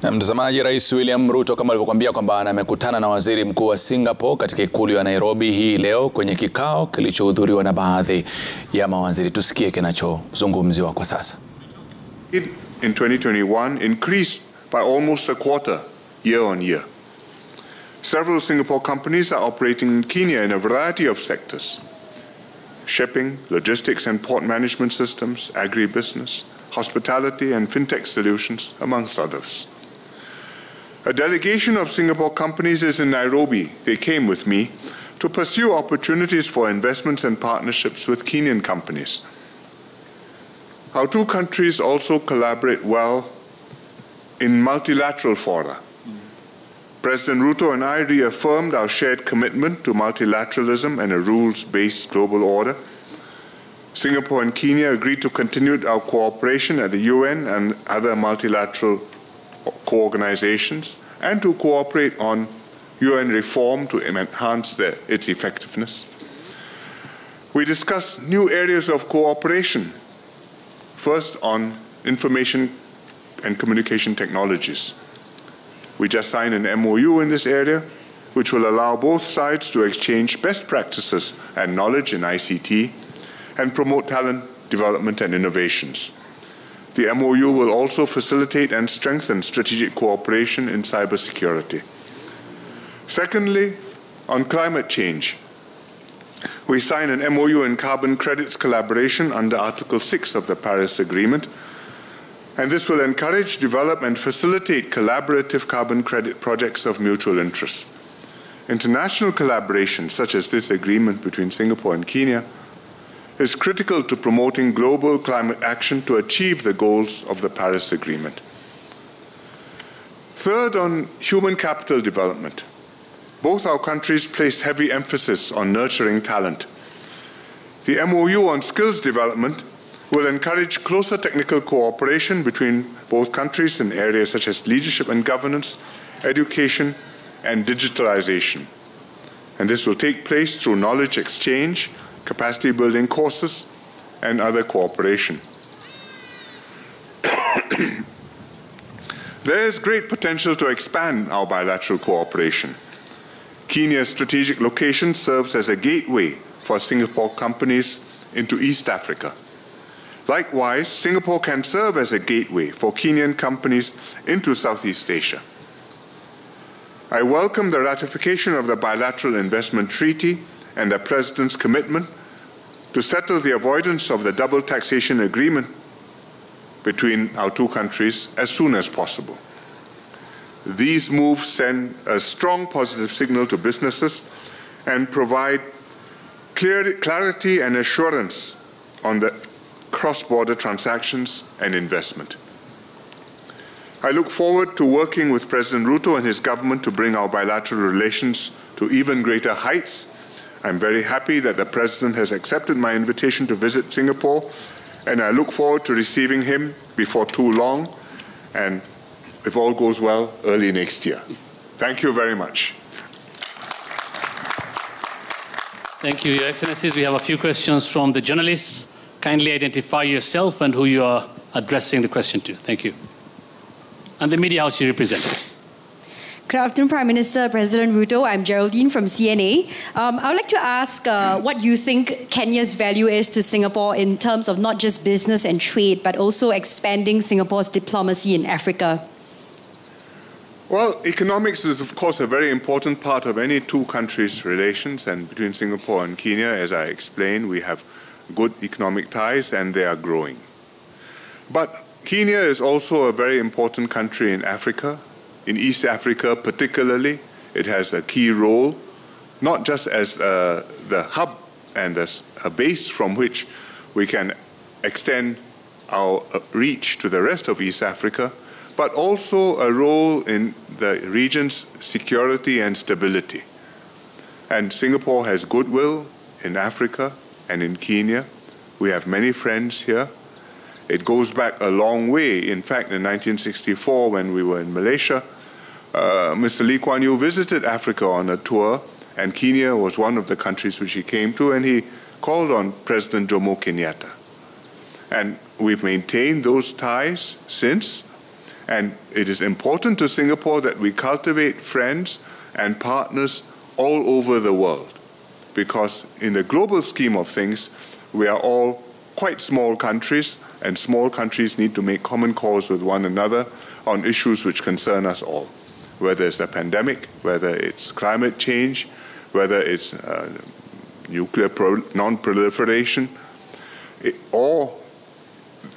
Na mtazamaji, Rais William Ruto kama alivyokuambia kwamba amekutana na waziri mkuu wa Singapore katika Ikulu ya Nairobi hii leo kwenye kikao kilichohudhuriwa na baadhi ya mawaziri. Tusikie kinachozungumziwa kwa sasa. In 2021 increased by almost a quarter year on year. Several Singapore companies are operating in Kenya in a variety of sectors: shipping, logistics and port management systems, agribusiness, hospitality and fintech solutions, amongst others. A delegation of Singapore companies is in Nairobi. They came with me to pursue opportunities for investments and partnerships with Kenyan companies. Our two countries also collaborate well in multilateral fora. President Ruto and I reaffirmed our shared commitment to multilateralism and a rules-based global order. Singapore and Kenya agreed to continue our cooperation at the UN and other multilateral co-organizations and to cooperate on UN reform to enhance its effectiveness. We discussed new areas of cooperation, first on information and communication technologies. We just signed an MOU in this area, which will allow both sides to exchange best practices and knowledge in ICT and promote talent development and innovations. The MOU will also facilitate and strengthen strategic cooperation in cybersecurity. Secondly, on climate change, we signed an MOU in carbon credits collaboration under Article 6 of the Paris Agreement, and this will encourage, develop, and facilitate collaborative carbon credit projects of mutual interest. International collaboration, such as this agreement between Singapore and Kenya, is critical to promoting global climate action to achieve the goals of the Paris Agreement. Third, on human capital development. Both our countries placed heavy emphasis on nurturing talent. The MOU on skills development will encourage closer technical cooperation between both countries in areas such as leadership and governance, education, and digitalization. And this will take place through knowledge exchange, capacity building courses, and other cooperation. There is great potential to expand our bilateral cooperation. Kenya's strategic location serves as a gateway for Singapore companies into East Africa. Likewise, Singapore can serve as a gateway for Kenyan companies into Southeast Asia. I welcome the ratification of the Bilateral Investment Treaty and the President's commitment to settle the avoidance of the double taxation agreement between our two countries as soon as possible. These moves send a strong positive signal to businesses and provide clarity and assurance on the cross-border transactions and investment. I look forward to working with President Ruto and his government to bring our bilateral relations to even greater heights. I'm very happy that the President has accepted my invitation to visit Singapore, and I look forward to receiving him before too long, and if all goes well, early next year. Thank you very much. Thank you, Your Excellencies. We have a few questions from the journalists. Kindly identify yourself and who you are addressing the question to. Thank you. And the media house you represent. Good afternoon, Prime Minister, President Ruto. I'm Geraldine from CNA. I would like to ask what you think Kenya's value is to Singapore in terms of not just business and trade, but also expanding Singapore's diplomacy in Africa. Well, economics is, of course, a very important part of any two countries' relations, and between Singapore and Kenya, as I explained, we have good economic ties and they are growing. But Kenya is also a very important country in Africa. In East Africa particularly, it has a key role, not just as the hub and a base from which we can extend our reach to the rest of East Africa, but also a role in the region's security and stability. And Singapore has goodwill in Africa and in Kenya. We have many friends here. It goes back a long way. In fact, in 1964, when we were in Malaysia, Mr. Lee Hsien Loong visited Africa on a tour, and Kenya was one of the countries which he came to, and he called on President Jomo Kenyatta. And we've maintained those ties since, And it is important to Singapore that we cultivate friends and partners all over the world, because in the global scheme of things, we are all quite small countries, and small countries need to make common cause with one another on issues which concern us all, whether it's the pandemic, whether it's climate change, whether it's nuclear non-proliferation, or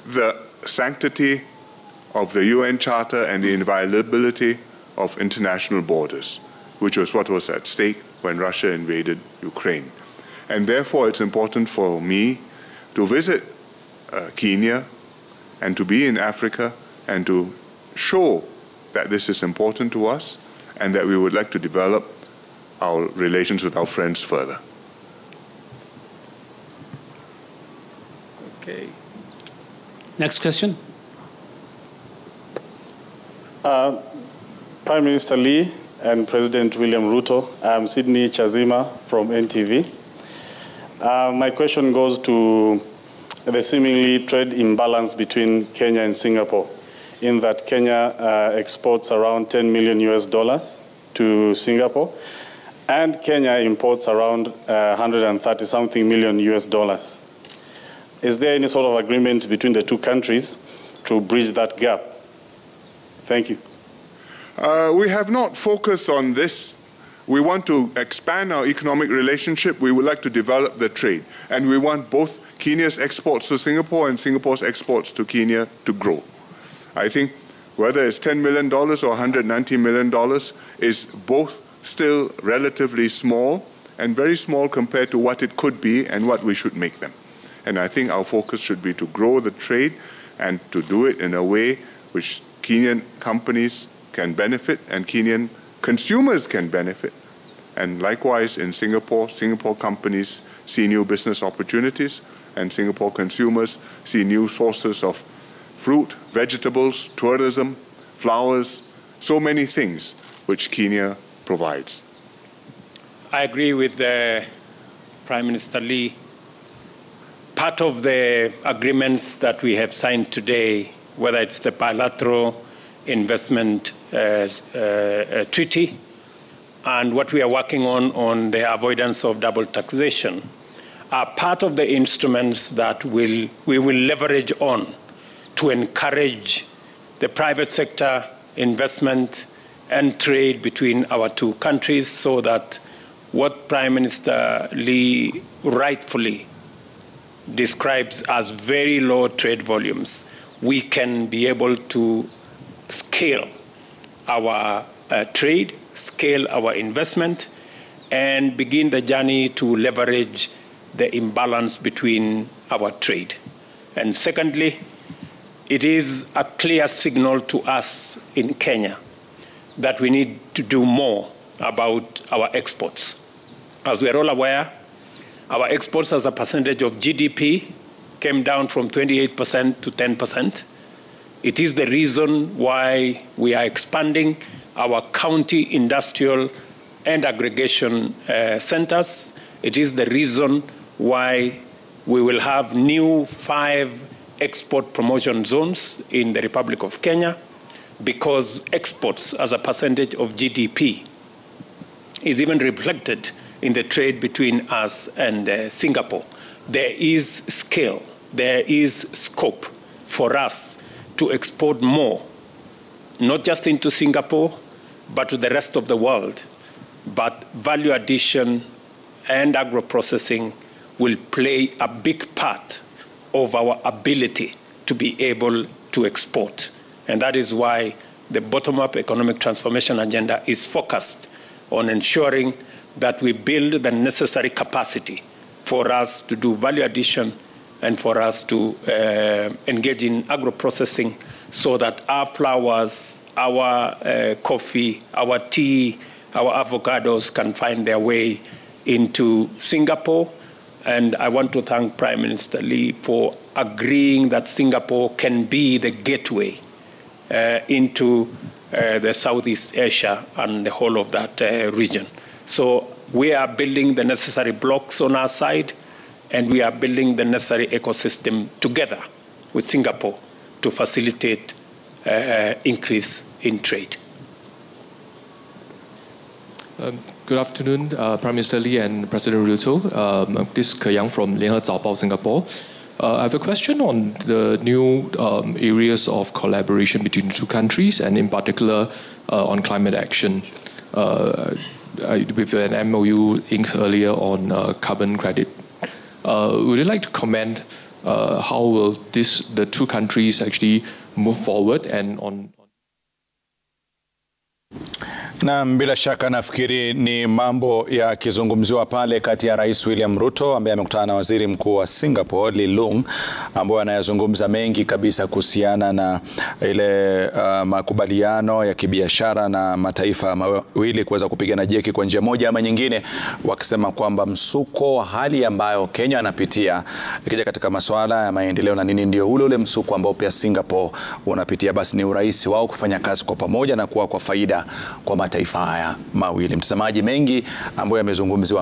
the sanctity of the UN Charter and the inviolability of international borders, which was what was at stake when Russia invaded Ukraine. And therefore, it's important for me to visit Kenya and to be in Africa and to show that this is important to us and that we would like to develop our relations with our friends further. Okay. Next question. Prime Minister Lee and President William Ruto, I'm Sydney Chazima from NTV. My question goes to the seemingly trade imbalance between Kenya and Singapore, in that Kenya exports around $10 million to Singapore, and Kenya imports around 130-something million $. Is there any sort of agreement between the two countries to bridge that gap? Thank you. We have not focused on this. We want to expand our economic relationship. We would like to develop the trade. And we want both Kenya's exports to Singapore and Singapore's exports to Kenya to grow. I think whether it's $10 million or $190 million is both still relatively small and very small compared to what it could be and what we should make them. And I think our focus should be to grow the trade and to do it in a way which Kenyan companies can benefit and Kenyan consumers can benefit. And likewise in Singapore, Singapore companies see new business opportunities and Singapore consumers see new sources of fruit, vegetables, tourism, flowers, so many things which Kenya provides. I agree with Prime Minister Lee. Part of the agreements that we have signed today, whether it's the bilateral investment treaty and what we are working on the avoidance of double taxation, are part of the instruments that we will leverage on to encourage the private sector investment and trade between our two countries, so that what Prime Minister Lee rightfully describes as very low trade volumes, we can be able to scale our trade, scale our investment, and begin the journey to leverage the imbalance between our trade. And secondly, it is a clear signal to us in Kenya that we need to do more about our exports. As we are all aware, our exports as a percentage of GDP came down from 28% to 10%. It is the reason why we are expanding our county industrial and aggregation centers. It is the reason why we will have new 5 export promotion zones in the Republic of Kenya, because exports as a percentage of GDP is even reflected in the trade between us and Singapore. There is scale, there is scope for us to export more, not just into Singapore, but to the rest of the world. But value addition and agro-processing will play a big part of our ability to be able to export. And that is why the bottom-up economic transformation agenda is focused on ensuring that we build the necessary capacity for us to do value addition and for us to engage in agro-processing, so that our flowers, our coffee, our tea, our avocados can find their way into Singapore. And I want to thank Prime Minister Lee for agreeing that Singapore can be the gateway into the Southeast Asia and the whole of that region. So we are building the necessary blocks on our side, and we are building the necessary ecosystem together with Singapore to facilitate increase in trade. Good afternoon, Prime Minister Lee and President Ruto. This is Kwenye from Singapore. I have a question on the new areas of collaboration between the two countries, and in particular on climate action. With an MOU inked earlier on carbon credit. Would you like to comment how will the two countries actually move forward and on? Na bila shaka nafikiri ni mambo ya kizungumziwa pale kati ya Rais William Ruto ambaye amekutana na Waziri Mkuu wa Singapore Lee Loong, ambao anayazungumza mengi kabisa kuhusiana na ile makubaliano ya kibiashara na mataifa mawili kuweza kupigana jeki kwa njia moja ama nyingine, wakisema kwamba msuko wa hali ambayo Kenya anapitia ikija katika masuala ya maendeleo na nini ndio ule msuko ambao pia Singapore unapitia, basi ni urahisi wao kufanya kazi kwa pamoja na kuwa kwa faida kwa mataifa haya mawili. Mtazamaji, mengi ambayo yamezungumziwa